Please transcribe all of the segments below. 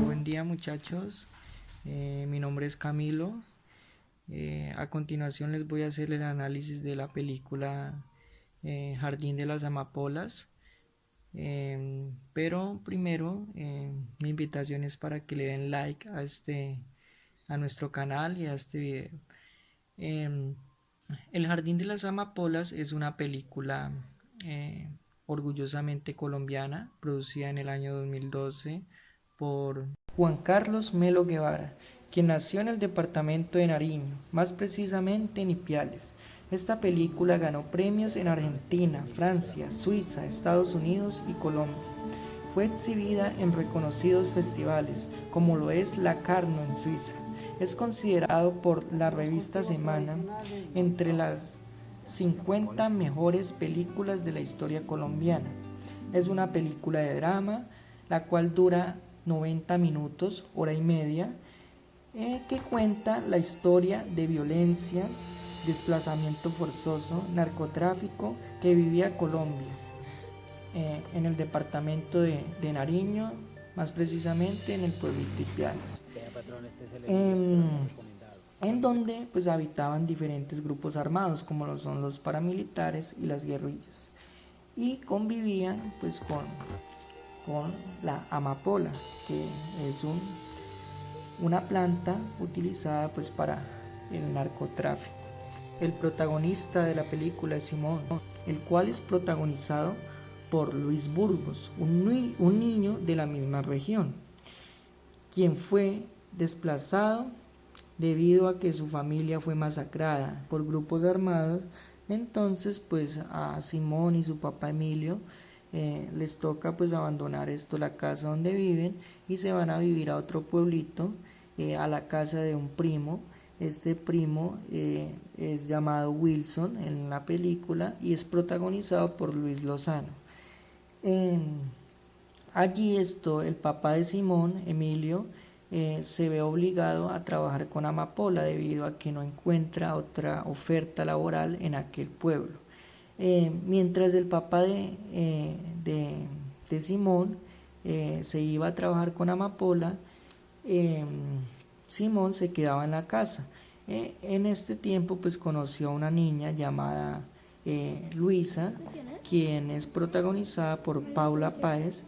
Buen día muchachos, mi nombre es Camilo. A continuación les voy a hacer el análisis de la película Jardín de las Amapolas. Pero primero mi invitación es para que le den like a nuestro canal y a este video. Em, el Jardín de las Amapolas es una película eh, orgullosamente colombiana, producida en el año 2012 por Juan Carlos Melo Guevara, quien nació en el departamento de Nariño, más precisamente en Ipiales. Esta película ganó premios en Argentina, Francia, Suiza, Estados Unidos y Colombia. Fue exhibida en reconocidos festivales, como lo es Locarno en Suiza. Es considerado por la revista Semana entre las 50 mejores películas de la historia colombiana. Es una película de drama, la cual dura 90 minutos, hora y media, que cuenta la historia de violencia, desplazamiento forzoso, narcotráfico que vivía Colombia en el departamento de Nariño, más precisamente en el pueblito Ipiales, en donde pues habitaban diferentes grupos armados como lo son los paramilitares y las guerrillas, y convivían pues con la amapola, que es una planta utilizada pues para el narcotráfico. El protagonista de la película es Simón, el cual es protagonizado por Luis Burgos, un niño de la misma región, quien fue desplazado debido a que su familia fue masacrada por grupos armados. Entonces pues a Simón y su papá Emilio les toca pues abandonar la casa donde viven, y se van a vivir a otro pueblito, a la casa de un primo. Este primo es llamado Wilson en la película y es protagonizado por Luis Lozano. Allí el papá de Simón, Emilio, se ve obligado a trabajar con amapola debido a que no encuentra otra oferta laboral en aquel pueblo. Mientras el papá de Simón se iba a trabajar con amapola, Simón se quedaba en la casa. En este tiempo pues conoció a una niña llamada Luisa, quien es protagonizada por Paula Páez,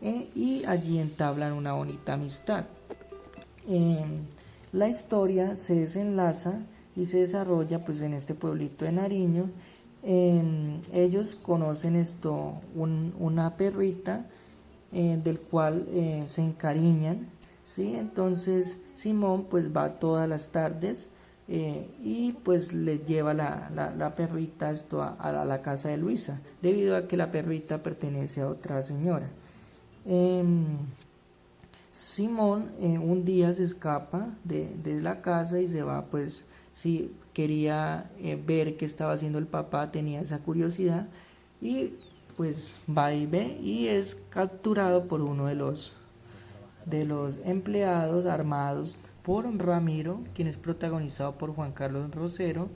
y allí entablan una bonita amistad. La historia se desenlaza y se desarrolla pues en este pueblito de Nariño. Ellos conocen una perrita del cual se encariñan, ¿sí? Entonces Simón pues va todas las tardes y pues le lleva la perrita a la casa de Luisa, debido a que la perrita pertenece a otra señora. Simón un día se escapa de la casa y se va, pues si quería ver qué estaba haciendo el papá, tenía esa curiosidad, y pues va y ve y es capturado por uno de los empleados armados por Ramiro, quien es protagonizado por Juan Carlos Rosero,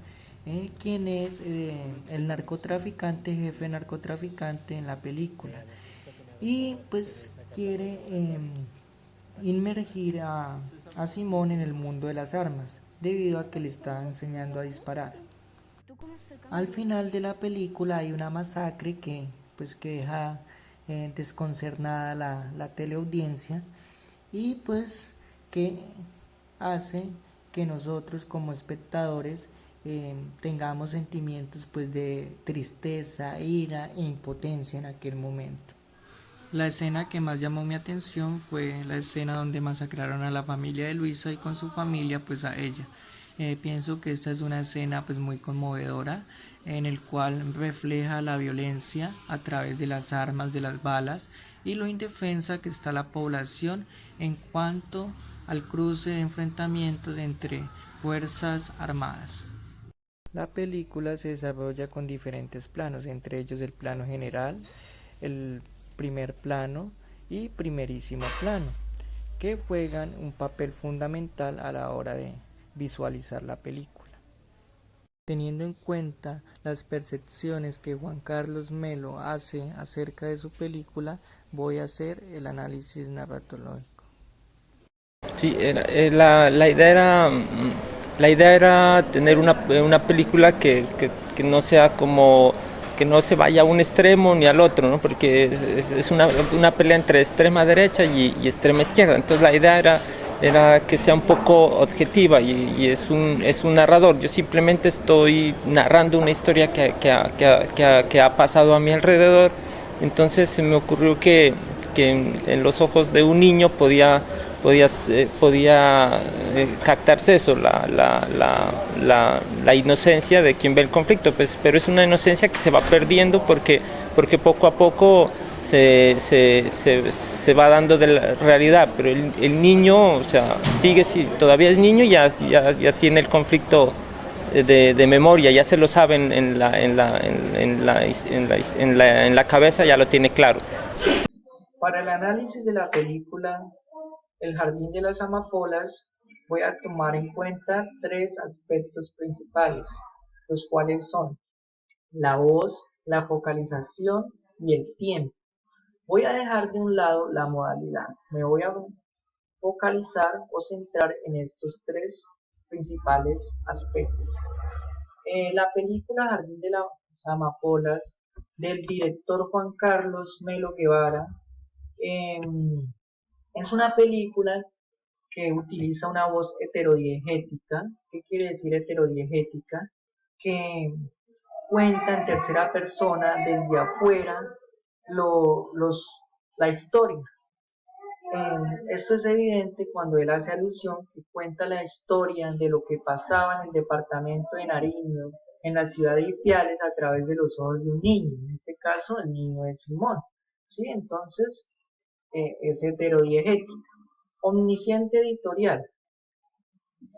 quien es el narcotraficante, jefe narcotraficante en la película, y pues quiere inmergir a Simón en el mundo de las armas, debido a que le está enseñando a disparar. Al final de la película hay una masacre que deja desconcernada la teleaudiencia, y pues que hace que nosotros como espectadores tengamos sentimientos pues de tristeza, ira e impotencia en aquel momento. La escena que más llamó mi atención fue la escena donde masacraron a la familia de Luisa y con su familia pues a ella. Pienso que esta es una escena pues muy conmovedora, en el cual refleja la violencia a través de las armas, de las balas, y lo indefensa que está la población en cuanto al cruce de enfrentamientos entre fuerzas armadas. La película se desarrolla con diferentes planos, entre ellos el plano general, el primer plano y primerísimo plano, que juegan un papel fundamental a la hora de visualizar la película. teniendo en cuenta las percepciones que Juan Carlos Melo hace acerca de su película, voy a hacer el análisis narratológico. Sí, la idea era tener una película que no sea como, que no se vaya a un extremo ni al otro, ¿no? Porque es una pelea entre extrema derecha y extrema izquierda. Entonces la idea era que sea un poco objetiva y es un narrador. Yo simplemente estoy narrando una historia que ha pasado a mi alrededor. Entonces se me ocurrió que en los ojos de un niño podía captarse eso, la inocencia de quien ve el conflicto, pues, pero es una inocencia que se va perdiendo porque poco a poco se va dando de la realidad, pero el niño, o sea, sigue, si todavía es niño, ya tiene el conflicto de memoria, ya se lo sabe en la cabeza, ya lo tiene claro. Para el análisis de la película El Jardín de las Amapolas, voy a tomar en cuenta tres aspectos principales, los cuales son la voz, la focalización y el tiempo. Voy a dejar de un lado la modalidad, me voy a focalizar o centrar en estos tres principales aspectos. La película Jardín de las Amapolas del director Juan Carlos Melo Guevara eh, es una película que utiliza una voz heterodiegética. ¿Qué quiere decir heterodiegética? Que cuenta en tercera persona desde afuera lo, los, la historia. Esto es evidente cuando él hace alusión que cuenta la historia de lo que pasaba en el departamento de Nariño, en la ciudad de Ipiales, a través de los ojos de un niño. En este caso, el niño es Simón. ¿Sí? Entonces, es heterodiegética. Omnisciente editorial,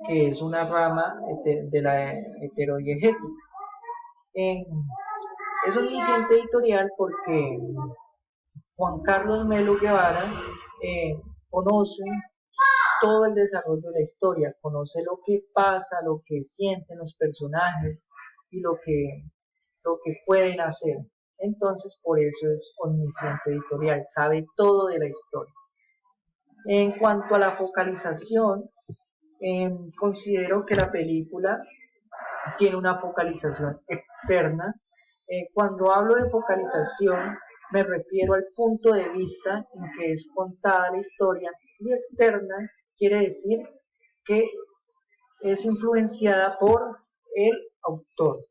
que es una rama de la heterodiegética. Eh, es omnisciente editorial porque Juan Carlos Melo Guevara conoce todo el desarrollo de la historia, conoce lo que pasa, lo que sienten los personajes y lo que pueden hacer. Entonces, por eso es omnisciente editorial, sabe todo de la historia. En cuanto a la focalización, considero que la película tiene una focalización externa. Cuando hablo de focalización, me refiero al punto de vista en que es contada la historia, y externa quiere decir que es influenciada el autor,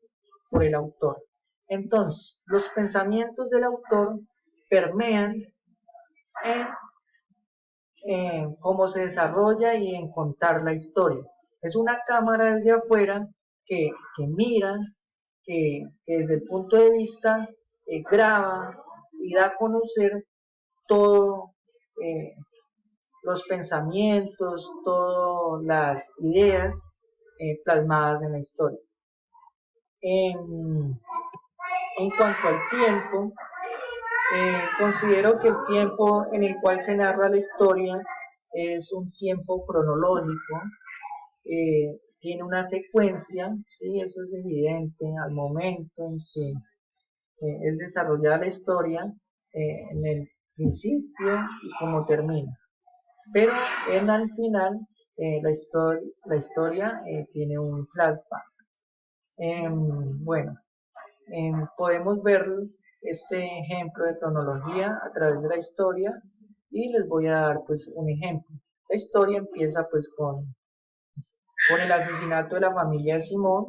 por el autor. Entonces, los pensamientos del autor permean en cómo se desarrolla y en contar la historia. Es una cámara desde afuera que mira, que desde el punto de vista graba y da a conocer todo, los pensamientos, todas las ideas plasmadas en la historia. En, en cuanto al tiempo, considero que el tiempo en el cual se narra la historia es un tiempo cronológico, tiene una secuencia, ¿sí? Eso es evidente al momento en que es desarrollada la historia, en el principio y cómo termina. Pero al final, la historia tiene un flashback. Bueno, podemos ver este ejemplo de cronología a través de la historia y les voy a dar pues un ejemplo. La historia empieza pues con el asesinato de la familia de Simón,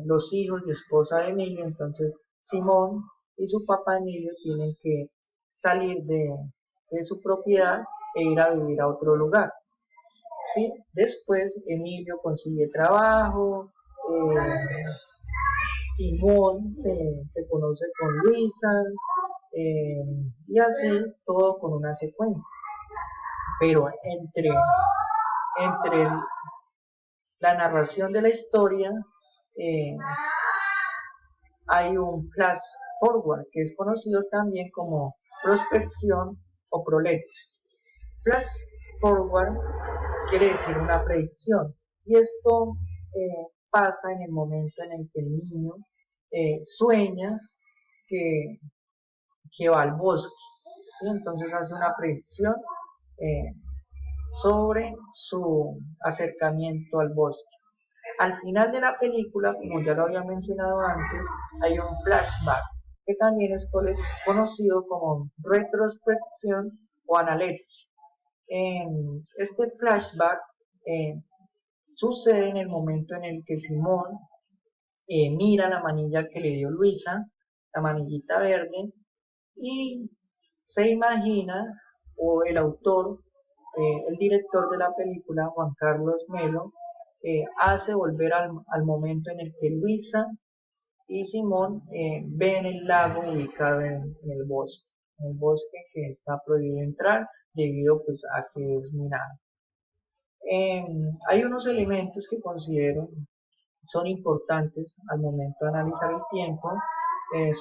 los hijos y esposa de Emilio. Entonces Simón y su papá Emilio tienen que salir de su propiedad e ir a vivir a otro lugar. ¿Sí? Después Emilio consigue trabajo, Simón se conoce con Luisa, y así todo con una secuencia. Pero entre la narración de la historia eh, hay un flash forward, que es conocido también como prospección o prolex. Flash forward quiere decir una predicción, y esto pasa en el momento en el que el niño sueña que, que va al bosque, ¿sí? Entonces hace una predicción eh, sobre su acercamiento al bosque. Al final de la película, como ya lo había mencionado antes, hay un flashback que también es conocido como retrospección o analepsia. Este flashback eh, sucede en el momento en el que Simón mira la manilla que le dio Luisa, la manillita verde, y se imagina, o el autor, el director de la película, Juan Carlos Melo, hace volver al momento en el que Luisa y Simón ven el lago ubicado en el bosque que está prohibido entrar debido pues a que es minado. Hay unos elementos que considero son importantes al momento de analizar el tiempo.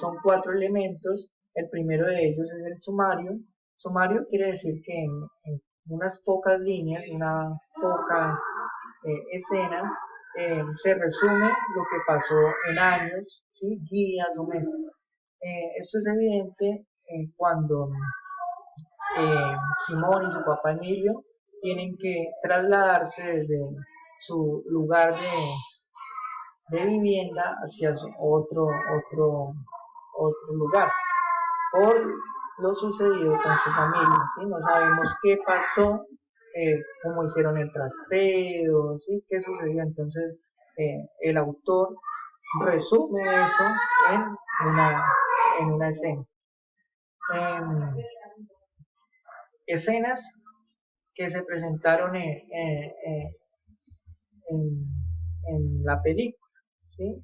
Son cuatro elementos. El primero de ellos es el sumario. Sumario quiere decir que en unas pocas líneas, una poca escena, se resume lo que pasó en años, ¿sí? Días o meses. Esto es evidente cuando Simón y su papá Emilio tienen que trasladarse desde su lugar de vivienda hacia otro lugar por lo sucedido con su familia, ¿sí? No sabemos qué pasó, cómo hicieron el trasteo, ¿sí? ¿Qué sucedió? Entonces, el autor resume eso una, en una escena. Em, Escenas que se presentaron en, en la película, ¿sí?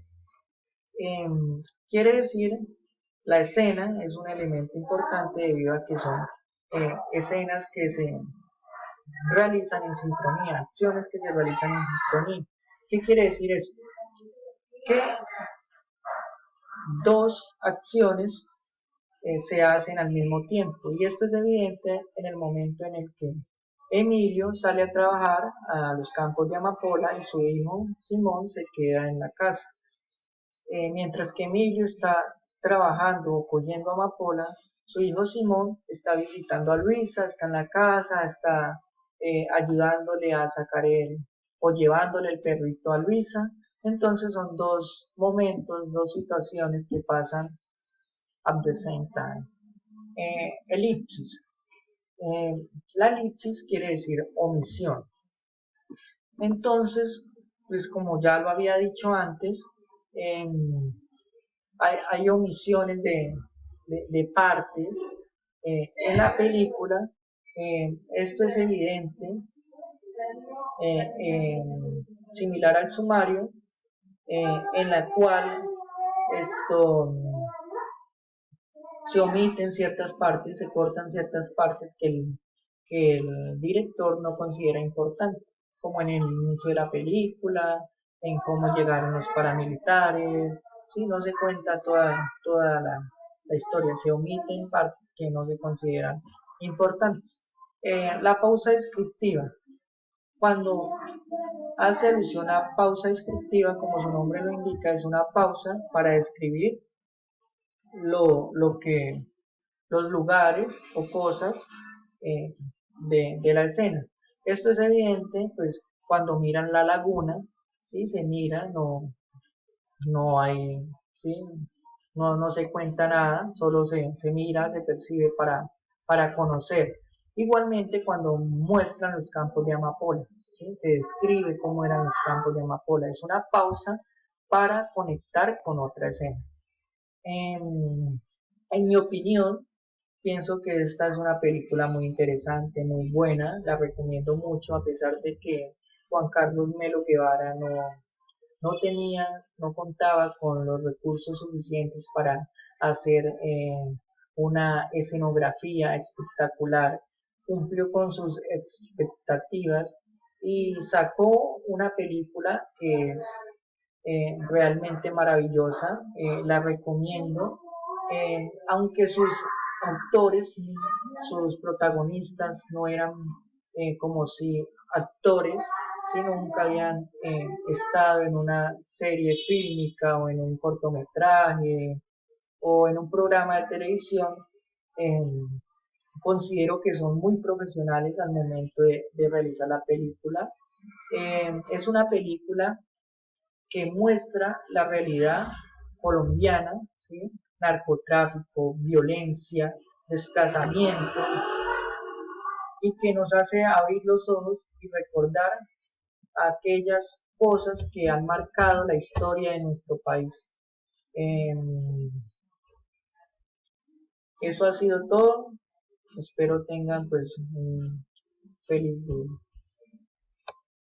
Quiere decir, la escena es un elemento importante debido a que son escenas que se realizan en sincronía, acciones que se realizan en sincronía. ¿Qué quiere decir esto? Que dos acciones se hacen al mismo tiempo y esto es evidente en el momento en el que Emilio sale a trabajar a los campos de amapola y su hijo Simón se queda en la casa. Mientras que Emilio está trabajando o cogiendo amapola, su hijo Simón está visitando a Luisa, está en la casa, está ayudándole a sacar o llevándole el perrito a Luisa. Entonces son dos momentos, dos situaciones que pasan at the same time. Elipsis. La elipsis quiere decir omisión. Entonces, pues como ya lo había dicho antes, eh, hay omisiones de partes en la película. Esto es evidente, eh, similar al sumario, en la cual esto se omiten ciertas partes, se cortan ciertas partes que el director no considera importantes, como en el inicio de la película, en cómo llegaron los paramilitares, ¿sí? No se cuenta toda la historia, se omiten partes que no se consideran importantes. La pausa descriptiva. Cuando hace alusión a pausa descriptiva, como su nombre lo indica, es una pausa para describir lo que los lugares o cosas eh, de la escena. Esto es evidente, pues, cuando miran la laguna, ¿sí? Se mira, no hay, ¿sí? No se cuenta nada, solo se mira, se percibe para conocer. Igualmente cuando muestran los campos de amapola, ¿sí? Se describe cómo eran los campos de amapola. Es una pausa para conectar con otra escena. En mi opinión, pienso que esta es una película muy interesante, muy buena, la recomiendo mucho a pesar de que Juan Carlos Melo Guevara no contaba con los recursos suficientes para hacer una escenografía espectacular, cumplió con sus expectativas y sacó una película que es realmente maravillosa, la recomiendo, aunque sus autores, sus protagonistas no eran como si actores, si nunca habían estado en una serie fílmica o en un cortometraje o en un programa de televisión, eh, considero que son muy profesionales al momento de realizar la película. Es una película que muestra la realidad colombiana, ¿sí? Narcotráfico, violencia, desplazamiento, y que nos hace abrir los ojos y recordar aquellas cosas que han marcado la historia de nuestro país. Eh, Eso ha sido todo. Espero tengan pues un feliz día.